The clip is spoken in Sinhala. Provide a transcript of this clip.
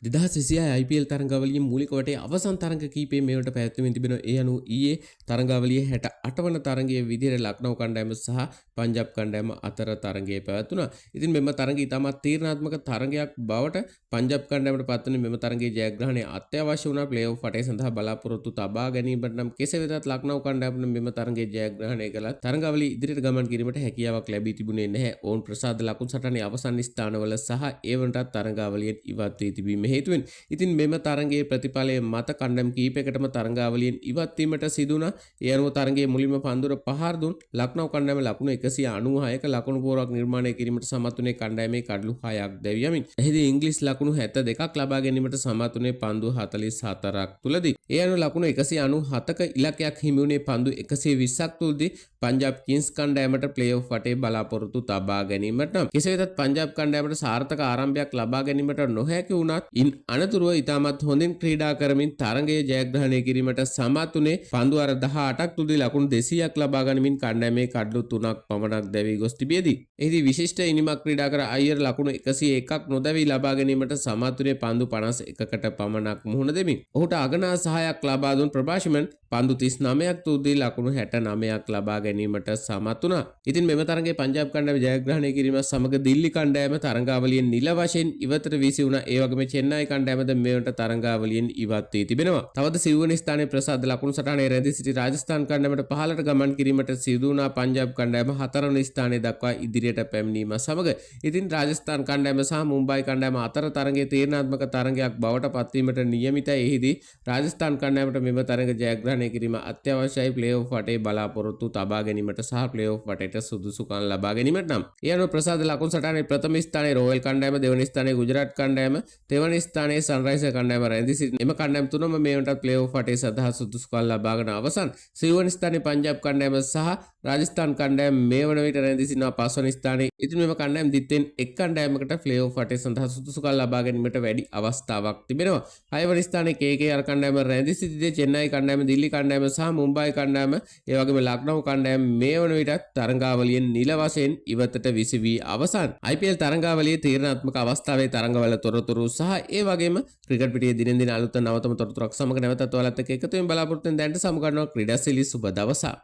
2026 IPL තරඟාවලියේ මූලික වටේ අවසන් තරඟ කීපයේ මේවට පැවැත්වෙමින් තිබෙනවා. ඒ අනුව ඊයේ තරඟාවලියේ 68 වන තරඟයේ විදිහට ලක්නෝ කණ්ඩායම සහ පංජාබ් කණ්ඩායම අතර තරඟය පැවැත්වුණා. ඉතින් මෙම තරඟය ඉතාමත් තීරණාත්මක තරඟයක් බවට පංජාබ් කණ්ඩායමට පත්වන මෙම තරඟයේ ජයග්‍රහණය අත්‍යවශ්‍ය වුණා ප්ලේ-ඔෆ් වටේ සඳහා බලාපොරොත්තු තබා ගැනීමට නම් කෙසේ වෙතත් ලක්නෝ කණ්ඩායමට මෙම තරඟයේ ජයග්‍රහණය කළත් තරඟාවලිය ඉදිරියට ගමන් කිරීමට හැකියාවක් ලැබී තිබුණේ නැහැ. ඔවුන් ප්‍රසාද ලකුණු සටහනේ අවසන් ස්ථානවල සහ ඒ වනටත් තරඟාවලියෙන් ඉවත් වී තිබීම හේතුවෙන් ඉතින් මෙම තරඟයේ ප්‍රතිඵලය මත කණ්ඩායම් කීපයකටම තරඟාවලියෙන් ඉවත් වීමට සිදු වුණා. ඒ අනුව තරඟයේ මුලින්ම පන්දුර පහර දුන් ලක්නෝ කණ්ඩායම ලකුණු 196ක ලකුණු පුවරුවක් නිර්මාණය කිරීමට සමත් වුණේ කණ්ඩායමේ කඩලු 6ක් දැවී යමින්. එහිදී ඉංග්‍රීසි ලකුණු 72ක් ලබා ගැනීමට සමත් වුණේ පන්දු 44ක් තුලදී. ඒ අනුව ලකුණු 197ක ඉලක්කයක් හිමි වුණේ පන්දු 120ක් තුලදී පංජාබ් කිංස් කණ්ඩායමට ප්ලේ-ඔෆ් වටේ බලාපොරොත්තු තබා ගැනීමට නම් කෙසේ වෙතත් පංජාබ් කණ්ඩායමට සාර්ථක ආරම්භයක් ලබා ගැනීමට නොහැකි වුණත් ඉන් අනතුරුව ඉතාමත් හොඳින් ක්‍රීඩා කරමින් තරඟයේ ජයග්‍රහණය කිරීමට සමත් වුණේ පන්දු 18ක් තුලදී ලකුණු 200ක් ලබා ගනිමින් කණ්ඩායමේ කඩලු 3ක් පමණක් දැවී ගොස් තිබියදී එහිදී විශිෂ්ට ඉනිමක් ක්‍රීඩා කර අයියර් ලකුණු 101ක් නොදැවී ලබා ගැනීමට සමත් වුණේ පන්දු 51කට පමණක් මුහුණ දෙමින් ඔහුට අගනා සහායක් ලබා දුන් ප්‍රභාෂමන් පන්දු 39ක් තුලදී ලකුණු 69ක් ලබා ගැනීමට සමත් වුණා. ඉතින් මෙම තරඟයේ පංජාබ් කණ්ඩායම ජයග්‍රහණය කිරීමත් සමග දිල්ලි කණ්ඩායම තරඟාවලියෙන් නිල වශයෙන් ඉවතට වීසි වුණා. ඒ වගේම චෙන්නයි කණ්ඩායමද මේවට තරඟාවලියෙන් ඉවත් වී තිබෙනවා. තවද සිව්වන ස්ථානයේ ප්‍රසාද ලකුණු සටහනේ රැඳී සිටි රාජස්ථාන් කණ්ඩායමට පහළට ගමන් කිරීමට සිදු වුණා. පංජාබ් කණ්ඩායම 4 වන ස්ථානයේ දක්වා ඉදිරියට පැමිණීම සමග ඉතින් රාජස්ථාන් කණ්ඩායම සහ මුම්බයි කණ්ඩායම අතර තරඟයේ තීරණාත්මක තරඟයක් බවට පත්වීමට නියමිතයි. එහිදී රාජස්ථාන් කණ්ඩායමට මෙම තරඟ ජයග්‍රහණය කිරීම අත්‍යවශ්‍යයි ප්ලේ-ඔෆ් වටේ බලාපොරොත්තු තබා ගැනීමට සහ ප්ලේ-ඔෆ් වටේට සුදුසුකම් ලබා ගැනීමට නම්. ඒ අනුව ප්‍රසාද ලකුණු සටහනේ ප්‍රථම ස්ථානයේ රෝයල් කණ්ඩායම, දෙවන ස්ථානයේ ගුජරාට් කණ්ඩායම, තෙවන ස්ථානයේ සන්රයිසර් කණ්ඩායම රැඳී සිටින එම කණ්ඩායම් තුනම මේ වනට ප්ලේ-ඔෆ් වටේ සඳහා සුදුසුකම් ලබාගෙන අවසන්. සිව්වන ස්ථානයේ පංජාබ් කණ්ඩායම සහ රාජස්ථාන කණ්ඩායම මේ වන විට රැඳී සිටිනවා පස්වන ස්ථානයේ. ඉතින් මෙම කණ්ඩායම් දිත්තෙන් එක් කණ්ඩායමකට ප්ලේ-ඔෆ් වටේ සඳහා සුදුසුකම් ලබා ගැනීමට වැඩි අවස්ථාවක් තිබෙනවා. හයවන ස්ථානයේ KKR කණ්ඩායම රැඳී සිටිදී චෙන්නයි කණ්ඩායම, දිල්ලි කණ්ඩායම සහ මුම්බයි කණ්ඩායම, ඒ වගේම ලක්නෝ කණ්ඩායම මේ වන විට තරඟාවලියෙන් නිල වශයෙන් ඉවතට විසි වී අවසන්. IPL තරඟාවලියේ තීරණාත්මක අවස්ථාවේ තරඟවල තොරතුරු සහ ඒ වගේම ක්‍රිකට් පිටියේ දිනෙන් දින අලුත් නවතම තොරතුරක් සමග නැවතත් ඔයාලත් එක්ක එකතු වෙමින් බලාපොරොත්තු වෙන දැනට සමු ගන්නවා ක්‍රීඩා සිලි සුබ දවසක්.